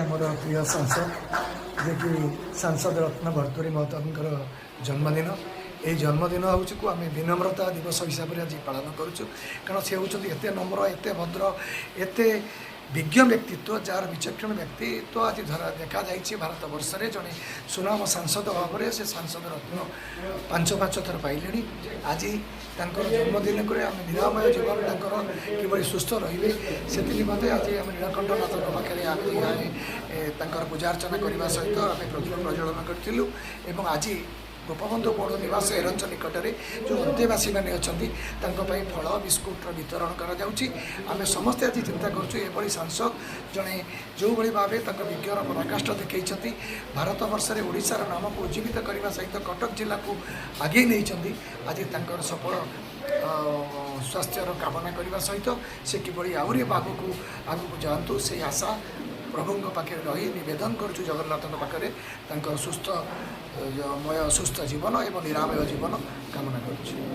आमर प्रिय सांसद जे कि सांसद रत्न भर्तृहरि महताबींकर जन्मदिन ये जन्मदिन को आम विनम्रता दिवस हिसाब से आज पालन करुँ कारण से होती एत नम्र एत भद्र एत विज्ञ व्यक्तित्व जार विचक्षण व्यक्तित्व आज देखा भारत वर्ष में जड़े सुनाम सांसद भाव में से सांसद रत्न पांच थर पाइले आज जन्मदिन को आम निरामय जीवन कि सुस्थ रे से निमते आज आम नीलकंठनाथ पाखे आम पूजार्चना करने सहित आम प्रज्वल प्रज्वलन करूँ आज गोपबंधु पौड़ निवास एरंच निकट में जो अंतेवासी मैंने अच्छा फल बिस्कुट वितरण करें समस्ते आज चिंता करूँ सांसद जड़े जो भाव विज्ञर पराकाष्ठ देखते भारत वर्ष में ओडिशार नाम को उज्जीवित करने सहित कटक जिला को आगे नहीं आज सफल स्वास्थ्यर कामना करने सहित से किभली आहरी आगू जातु से आशा प्रभु पाखे रही नवेदन करुँ जगन्नाथ पाखे सुस्थ सुस्थ जीवन और निरामय जीवन कामना करुँ।